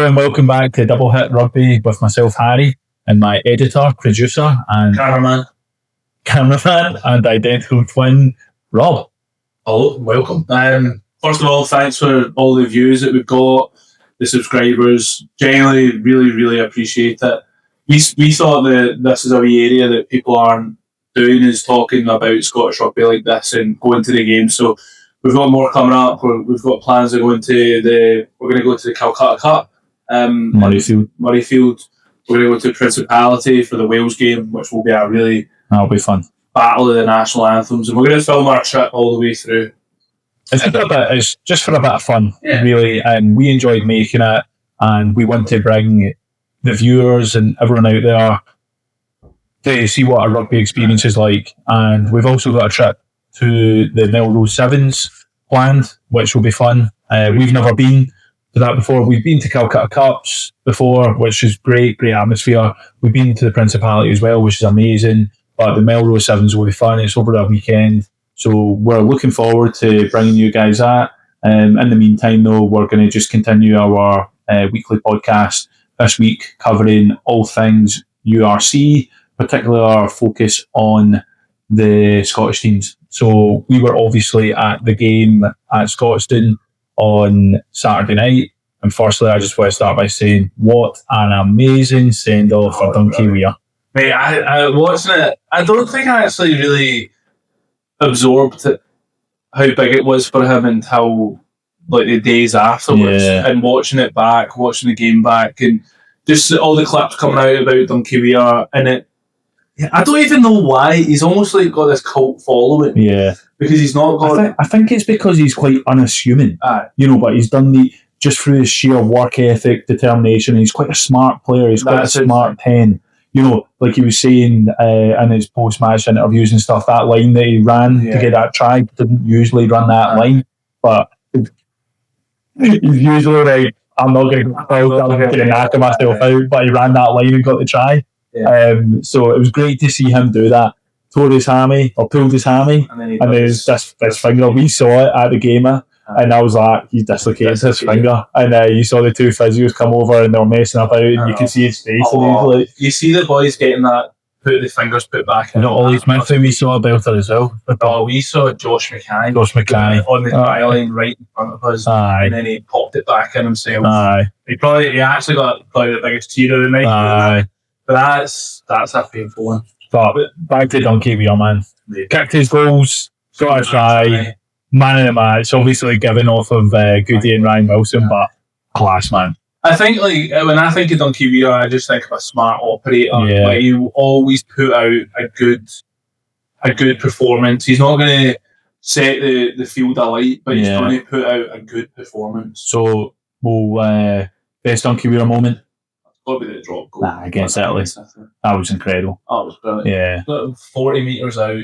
And welcome back to Double Hit Rugby with myself, Harry, and my editor, producer, and cameraman, and identical twin, Rob. Hello, welcome. First of all, thanks for all the views that we've got, the subscribers. Genuinely, really appreciate it. We thought that this is a wee area that people aren't doing, is talking about Scottish rugby like this and going to the games. So we've got more coming up. We've got plans of going to we're going to go to the Calcutta Cup. Murrayfield. We're going to go to Principality for the Wales game, which will be that'll be fun. Battle of the national anthems, and we're going to film our trip all the way through. It's just for a bit of fun, really, and we enjoyed making it, and we want to bring the viewers and everyone out there to see what a rugby experience is like. And we've also got a trip to the Melrose Sevens planned, which will be fun. We've never been to that before. We've been to Calcutta Cups before, which is great atmosphere. We've been to the Principality as well, which is amazing. But the Melrose Sevens will be fun. It's over a weekend, so we're looking forward to bringing you guys that. In the meantime, though, we're going to just continue our weekly podcast this week, covering all things URC, particularly our focus on the Scottish teams. So we were obviously at the game at Scotstoun on Saturday night. And firstly, I just want to start by saying what an amazing send-off for Duncan Weir. Mate, I watching it, I don't think I actually really absorbed how big it was for him until like the days afterwards, and watching the game back, and just all the clips coming out about Duncan Weir, and I don't even know why he's almost like got this cult following. Yeah, because he's not got. I think it's because he's quite unassuming, but he's done just through his sheer work ethic, determination. He's quite a smart player. He's quite a smart 10. Like he was saying in his post-match interviews and stuff, that line that he ran to get that try, didn't usually run that line, but he's usually like, I'm not going to knock myself out, but he ran that line and got the try. So it was great to see him do that. Pulled his hammy, and then this finger. We saw it at the gamer, and I was like, he dislocated his finger. And you saw the two physios come over, and they were messing about, and you could see his face. And he was like, you see the boys getting that, put the fingers put back. And Ollie Smith, we saw a belter as well. We saw Josh Mackay on the try line right in front of us, and then he popped it back in himself. He actually got probably the biggest cheer of the night. But that's a painful one. But back to Duncan Weir, man. Kicked his goals, got a try, man of the match. Obviously given off of Goody and Ryan Wilson, but class, man. I think when I think of Duncan Weir, I just think of a smart operator. Like, he will always put out a good performance. He's not going to set the field alight, but he's going to put out a good performance. So, best Duncan Weir moment? Got to be the drop goal. Against Italy. That was incredible. That was brilliant. 40 metres out,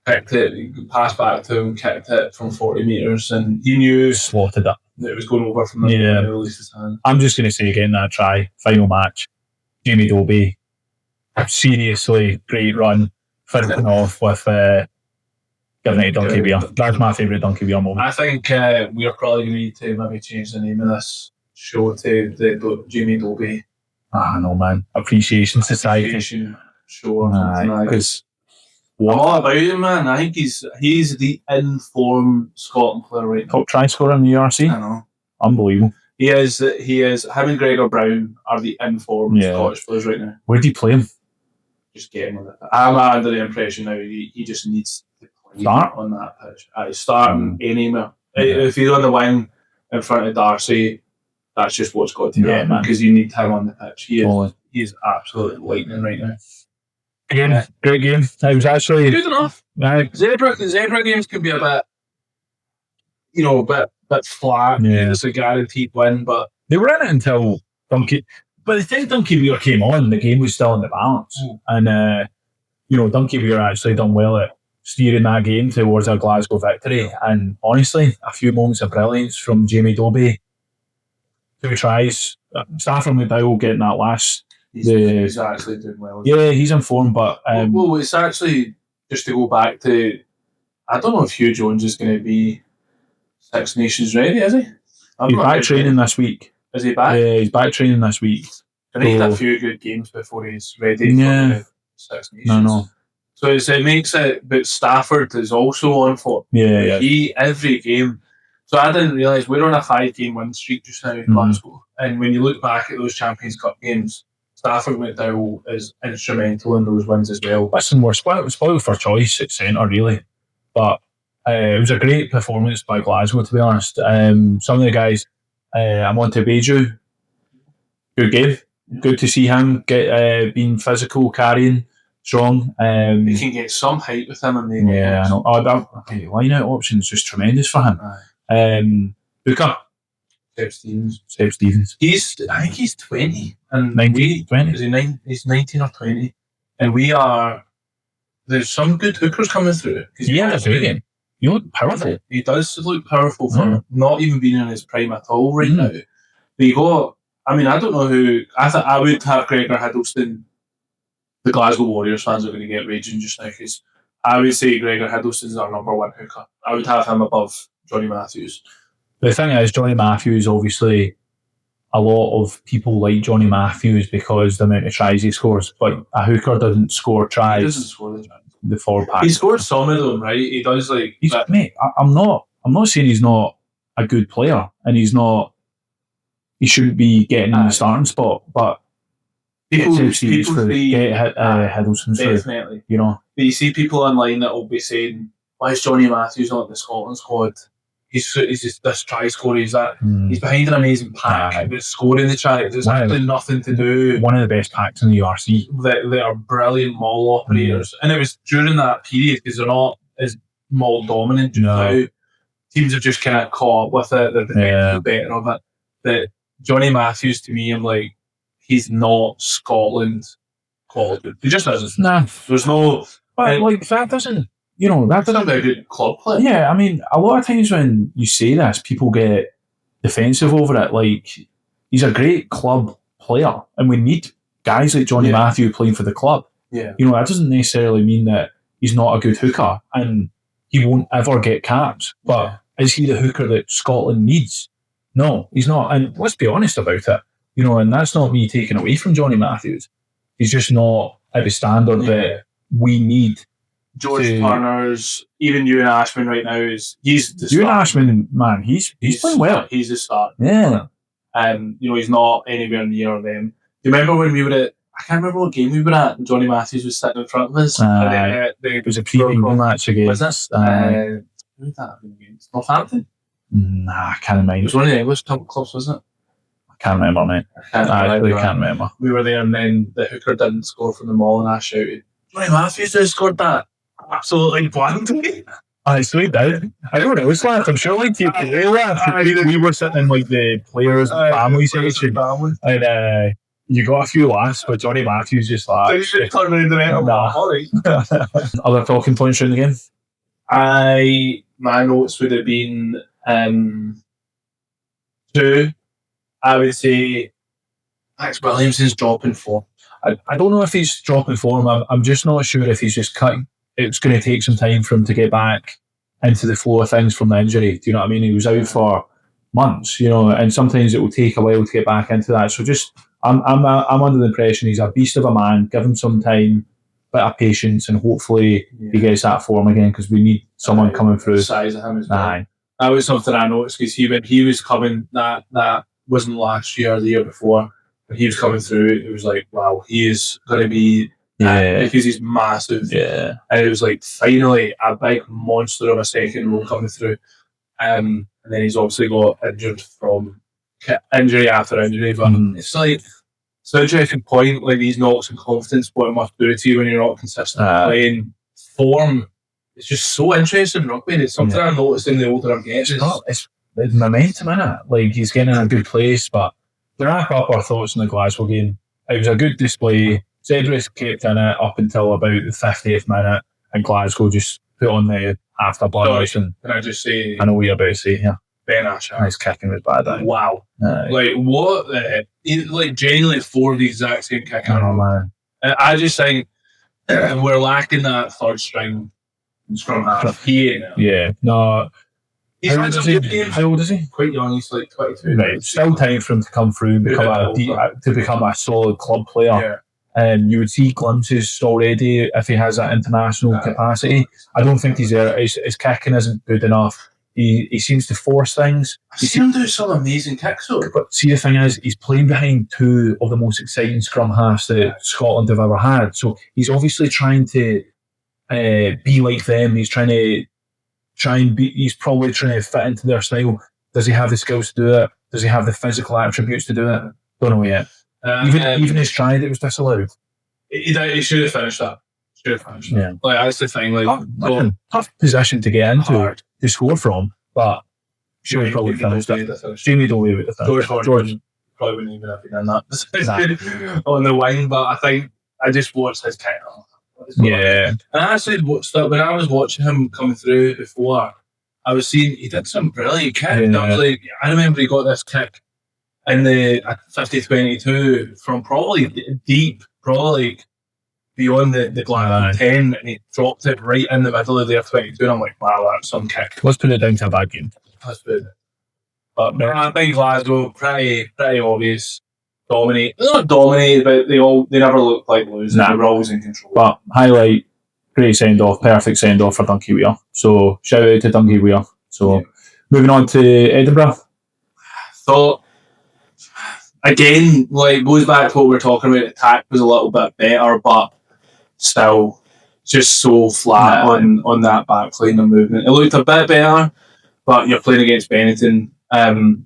kicked it, passed back to him, kicked it from 40 metres, and he knew slotted it. That it was going over from the release his hand. I'm just going to say again, that try, final match, Jamie Dobie, seriously great run, finishing off with giving it to Duncan Weir. That's my favourite Duncan Weir moment. I think we're probably going to need to maybe change the name of this show to the Jamie Dobie. No, man. Appreciation Society show. Because I'm all about him, man. I think he's the informed Scotland player right now. Top try scorer in the URC. I know. Unbelievable. He is. Him and Gregor Brown are the informed Scottish players right now. Where do you play him? Just get him with it. I'm under the impression now he just needs to play on that pitch. Starting anywhere. If he's on the wing in front of Darcy, that's just what's got to happen, because you need him on the pitch. He is absolutely lightning right now. Again, great game. It was actually good enough. Zebre games can be a bit, bit flat. It's a guaranteed win, but they were in it until Duncan. By the time Duncan Weir came on, the game was still in the balance, and Duncan Weir actually done well at steering that game towards a Glasgow victory. And honestly, a few moments of brilliance from Jamie Dobie. 2 tries. Stafford McDowell getting that last. He's actually doing well. Yeah, he's in form, but it's actually just to go back to. I don't know if Hugh Jones is going to be Six Nations ready, is he? He's back training this week. Is he back? Yeah, he's back training this week. And he had a few good games before he's ready for the Six Nations. No. So it makes it, but Stafford is also on for he every game. So I didn't realise we're on a 5-game win streak just now in Glasgow. And when you look back at those Champions Cup games, Stafford McDowell is instrumental in those wins as well. Listen, we're spoiled for choice at centre, really. But it was a great performance by Glasgow, to be honest. Some of the guys, Amonte Beju, good game. Good to see him get being physical, carrying, strong. You can get some height with him. I know. Line-out option's just tremendous for him. Booker. Seb Stevens. I think he's 20. And 19, 20? Is he he's 19 or 20. And there's some good hookers coming through. He had a great game. He looked powerful. He does look powerful for not even being in his prime at all right now. But I don't know who. I would have Gregor Hiddleston. The Glasgow Warriors fans are going to get raging just now because I would say Gregor Hiddleston's our number one hooker. I would have him above Johnny Matthews. The thing is, Johnny Matthews, obviously, a lot of people like Johnny Matthews because the amount of tries he scores, but a hooker doesn't score tries. He doesn't score the tries. The forward pack. He scores some of them, right? He does mate, I'm not saying he's not a good player and he shouldn't be getting in the starting spot, but people get Hiddleston definitely. You know. But you see people online that will be saying, why is Johnny Matthews not in the Scotland squad? He's just this try scorer. He's behind an amazing pack, but scoring the try. There's actually nothing to do. One of the best packs in the URC. They are brilliant maul operators, and it was during that period because they're not as maul dominant now. Teams have just kind of caught up with it. They're better of it. But Johnny Matthews, to me, I'm like, he's not Scotland quality. He just isn't. Nah, there's no. But that doesn't. That doesn't be a good club player. Yeah, a lot of times when you say this, people get defensive over it. Like, he's a great club player, and we need guys like Johnny Matthew playing for the club. Yeah. That doesn't necessarily mean that he's not a good hooker, and he won't ever get caps. But is he the hooker that Scotland needs? No, he's not. And let's be honest about it. And that's not me taking away from Johnny Matthews. He's just not at the standard that we need. George Turner's, even Ewan Ashman right now he's the Ewan Ashman, man, he's playing well. He's the start. Yeah. He's not anywhere near them. Do you remember when we were at, I can't remember what game we were at, and Johnny Matthews was sitting in front of us? It was a pre-game match again. Was this? Who was that against? Northampton? Nah, I can't remember. It was one of the English top clubs, wasn't it? I can't remember, mate. I really can't remember. We were there, and then the hooker didn't score from the maul, and I shouted, Johnny Matthews just scored that. Absolutely bland me. I sweet did. I don't know, it's laughed. I'm sure you laughed. We were sitting in the players' family section, and you got a few laughs, but Johnny Matthews just laughed. You should turn around the net. Alright. Other talking points during the game? My notes would have been 2. I would say Max Williamson's dropping form. I don't know if he's dropping form. I'm just not sure if he's just cutting. It's going to take some time for him to get back into the flow of things from the injury. Do you know what I mean? He was out for months, and sometimes it will take a while to get back into that. So I'm under the impression he's a beast of a man. Give him some time, bit of patience, and hopefully he gets that form again because we need someone coming through. The size of him as well. That was something I noticed because when he was coming, that wasn't last year or the year before. When he was coming through, it was like, wow, he is going to be. Because he's massive. Yeah. And it was like finally a big monster of a second row coming through. And then he's obviously got injured from injury after injury. But it's an interesting point, these knocks and confidence, what it must do to you when you're not consistent playing. Form, it's just so interesting in rugby. It's something I'm noticing the older I'm getting. It's momentum in it. He's getting in a good place, but to wrap up our thoughts on the Glasgow game, it was a good display. Zebre kept in it up until about the 50th minute, and Glasgow just put on the afterburners. Can I just say? I know what you're about to say here. Ben Asher. Nice kicking was bad. Wow. What? Genuinely 4 of the exact same kicking. Oh, man. I just think we're lacking that third string scrum half. Yeah. No. He's had some good games. How old is he? Quite young. He's like 22. Right, still time for him to come through and become a solid club player. You would see glimpses already if he has that international capacity. I don't think he's there. His kicking isn't good enough. He seems to force things. I've seen him do some amazing kicks though. But see, the thing is, he's playing behind two of the most exciting scrum halves that Scotland have ever had. So he's obviously trying to be like them. He's he's probably trying to fit into their style. Does he have the skills to do it? Does he have the physical attributes to do it? Don't know yet. Even his try that was disallowed. He should have finished that. Yeah. Like, that's the thing. Like, tough position to get into to score from, but should have probably finished it. Jamie Dovey would have finished. George probably wouldn't even have been in that on the wing, but I think I just watched his kick. Yeah. And I actually watched that when I was watching him coming through before. I was seeing he did some brilliant kick. I was like, I remember he got this kick in the 50-22 from probably deep, probably like beyond the Glasgow 10, and he dropped it right in the middle of their 22, and I'm like, wow, that's some kick. Let's put it down to a bad game. But I think Glasgow, pretty obvious. Dominate. They're not dominated, but they never looked like losing. They were always in control. But highlight, great send-off, perfect send-off for Dunky Weir. So shout out to Dunky Weir. So moving on to Edinburgh. Thought, again, like goes back to what we were talking about, attack was a little bit better, but still just so flat on that back line of movement. It looked a bit better, but you're playing against Benetton.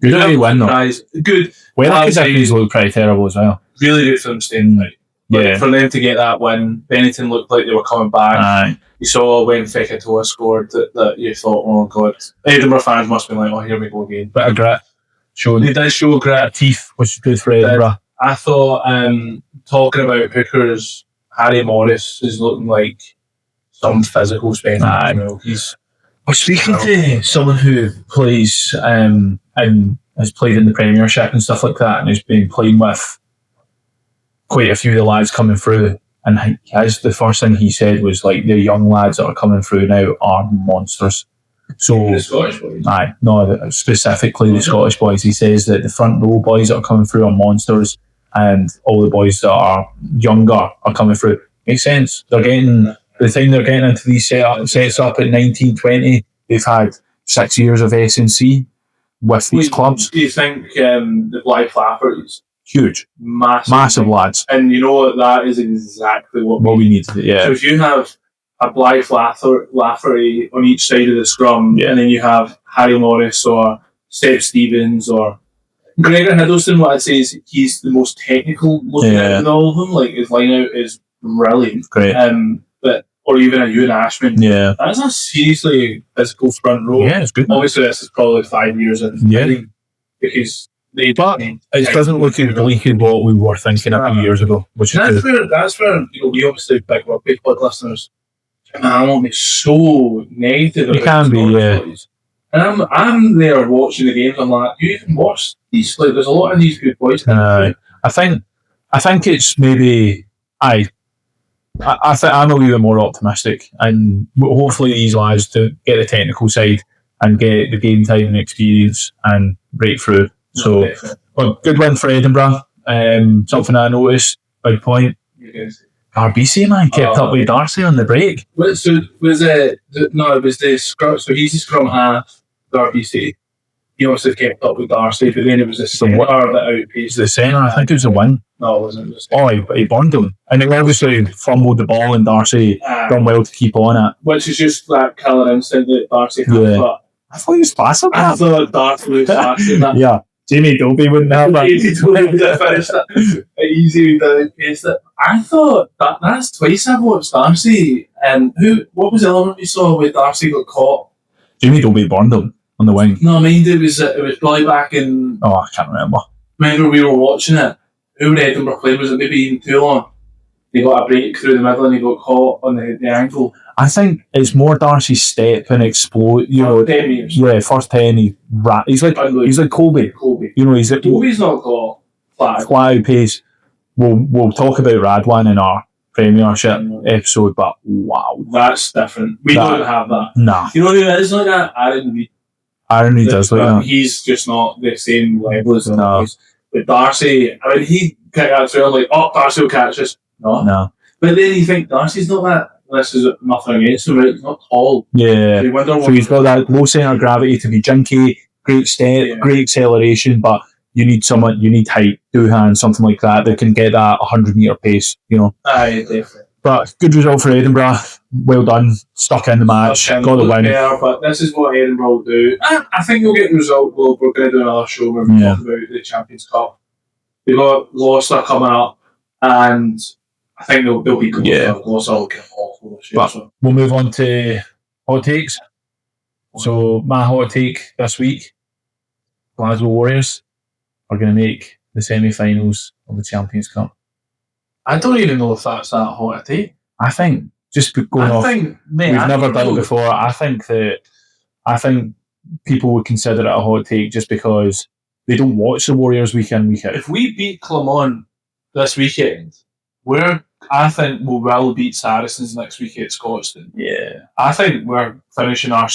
Good to win though. Good. Weather conditions look pretty terrible as well. Really good for them staying right. But for them to get that win, Benetton looked like they were coming back. You saw when Fekitoa scored that you thought, oh god, Edinburgh fans must be like, oh, here we go again. Bit of grit. They did show grit. Teeth, which is good for Edinburgh. I thought, talking about hookers, Harry Morris is looking like some physical specimen. I was speaking to someone who plays and has played in the Premiership and stuff like that, and has been playing with quite a few of the lads coming through. And the first thing he said was like the young lads that are coming through now are monsters. So the Scottish boys? No, specifically the Scottish boys. He says that the front row boys that are coming through are monsters, and all the boys that are younger are coming through. Makes sense. They're getting. By the time they're getting into these sets up at 19, 20, they've had 6 years of S&C with these clubs. Do you think the Blythe Lafferty's huge, massive lads? And you know what? That is exactly what we need to do. Yeah. So if you have a Blythe Lafferty on each side of the scrum, and then you have Harry Morris or Steph Stevens or Gregor Hiddleston, what I'd say is he's the most technical looking out of all of them. Like his line out is brilliant. Great. Or even a Ewan Ashman. Yeah. That's a seriously physical front row. Yeah, it's good. Obviously, this is probably 5 years in. Yeah. Because it doesn't look as bleak as what we were thinking a few years ago. Which is that's where we obviously big rugby pod listeners. Man, won't be so negative. It can be, boys. And I'm there watching the games. I'm like, you even watch these? Like, there's a lot of these good boys. I think it's maybe I'm a wee bit more optimistic, and hopefully these lads to get the technical side and get the game time and experience and break through. So, good win for Edinburgh. Something I noticed, big point. RBC man kept up with Darcy on the break. So it was the scrum. So he's the scrum half. The RBC. He also kept up with Darcy, but then it was a centre that outpaced the centre. I think it was a win. No, it wasn't. He burned him. And he obviously fumbled the ball, and Darcy done well to keep on it. Which is just that killer instinct that Darcy had. Yeah. But I thought he was faster. I thought Darcy was faster. Yeah. Jamie Dobie wouldn't have that. Easy to pace it. I thought that's twice I've watched Darcy. And what was the other one we saw where Darcy got caught? Jamie Dobie burned him on the wing. No, I mean it was probably back in. Oh, I can't remember. Remember we were watching it. Who were Edinburgh playing? Was it maybe even too long? He got a break through the middle and he got caught on the ankle. I think it's more Darcy's step and explode. 10 meters. Yeah, first 10 he's like Colby. You know, Colby's not got flat pace. We'll talk about Radwan in our Premiership episode, but wow, that's different. We don't have that. Nah. You know who is like that? Aaron Reid. Aaron, he does like that. He's just not the same level as the boys. But Darcy, I mean, he kicked out to him like, oh, Darcy will catch us. No. But then you think Darcy's not that. This is nothing against him, right? He's not tall. Yeah. So he's got that low centre of gravity to be junky, great step, great acceleration, but you need height, 2 hands, something like that can get that 100-metre pace, you know. Aye, definitely. But good result for Edinburgh. Well done. Stuck in the match. Got the win. Better, but this is what Edinburgh will do. I think we'll get the result. We're going to do another show where we talk about the Champions Cup. They've got Gloucester coming up, and I think they'll be good. Yeah. Gloucester will get awful this year. But we'll move on to hot takes. So my hot take this week, Glasgow Warriors are going to make the semi-finals of the Champions Cup. I don't even know if that's that hot a take. I think we've never done it before. I think people would consider it a hot take just because they don't watch the Warriors week in, week out. If we beat Clermont this weekend, I think we will beat Saracens next week at Scotstoun. Yeah. I think we're finishing our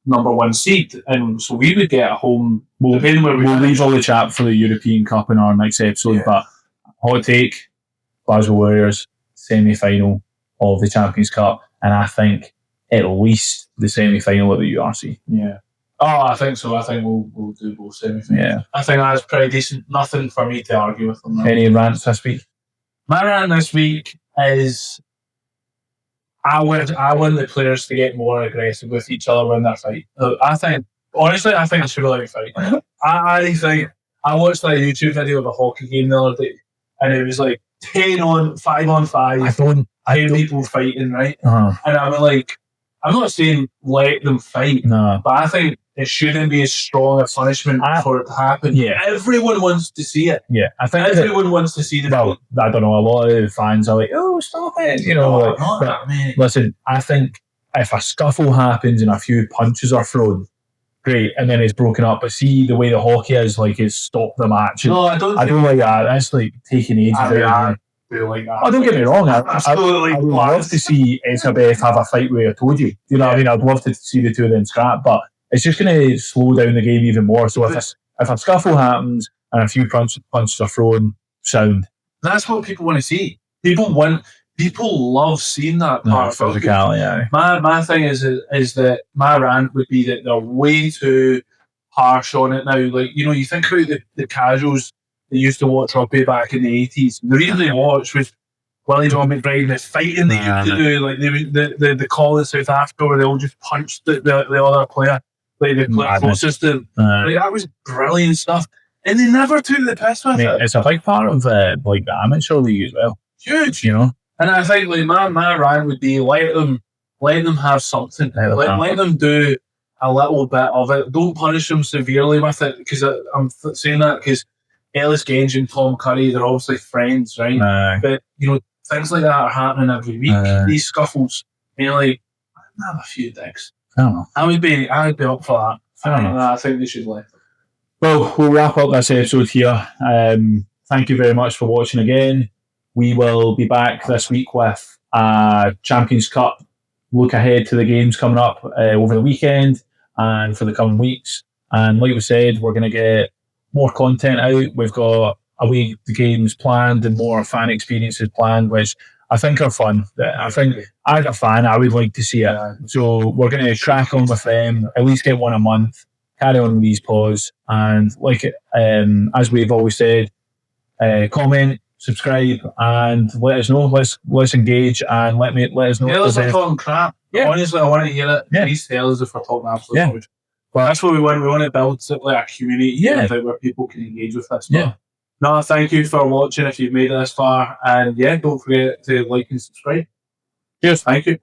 number 1 seed, and so we would get a home. We'll leave all the chat for the European Cup in our next episode, but hot take, Glasgow Warriors semi-final of the Champions Cup, and I think at least the semi-final of the URC. Yeah. Oh, I think so. I think we'll do both semi-finals. Yeah. I think that's pretty decent. Nothing for me to argue with them. Any rants this week? My rant this week is I want the players to get more aggressive with each other when they fight. I think they should let me fight. I think I watched that YouTube video of a hockey game the other day, and it was like 10 on 5 on 5. I hear people fighting, right? And I'm like, I'm not saying let them fight, but I think it shouldn't be as strong a punishment for it to happen. Yeah. Everyone wants to see it. Yeah, I think everyone wants to see the fight. I don't know, a lot of fans are like, oh, stop it. You know, listen, I think if a scuffle happens and a few punches are thrown, great, and then it's broken up. But see the way the hockey is, like, it's stopped the match. No, I don't like that. That's like taking ages out. Like that. Oh, don't get me wrong. I would love to see Elizabeth have a fight with Itoji. You know what I mean? I'd love to see the two of them scrap, but it's just going to slow down the game even more. So if a scuffle happens and a few punches are thrown, sound. That's what people want to see. People love seeing that part of physicality. My thing is that my rant would be that they're way too harsh on it now. Like, you know, you think about the casuals that used to watch rugby back in the 80s. The reason they watched was Willie John McBride, the fighting they used to do, like the call in South Africa where they all just punched the other player, like the player closest to them. Like, that was brilliant stuff. And they never took the piss with it. It's a big part of like the amateur league as well. Huge, you know. And I think like my rant would be let them have something. Let them do a little bit of it. Don't punish them severely with it, because I'm saying that because Ellis Genge and Tom Curry, they're obviously friends, right? But you know, things like that are happening every week. These scuffles, you know, like, I have a few digs. I don't know. I would be up for that. I think they should let them. Well, we'll wrap up this episode here. Thank you very much for watching again. We will be back this week with a Champions Cup look ahead to the games coming up over the weekend and for the coming weeks. And like we said, we're going to get more content out. We've got away the games planned and more fan experiences planned, which I think are fun. I think as a fan, I would like to see it. So we're going to track on with them, at least get one a month, carry on with these pods, and like as we've always said, comment, subscribe, and let us know. Let's engage and let us know. Tell us if we're talking crap. Yeah. Honestly, I want to hear it. Please tell us if we're talking absolute rubbish. Well, that's what we want. We want to build like a community where people can engage with us. Yeah. No, thank you for watching if you've made it this far. And don't forget to like and subscribe. Cheers. Thank you.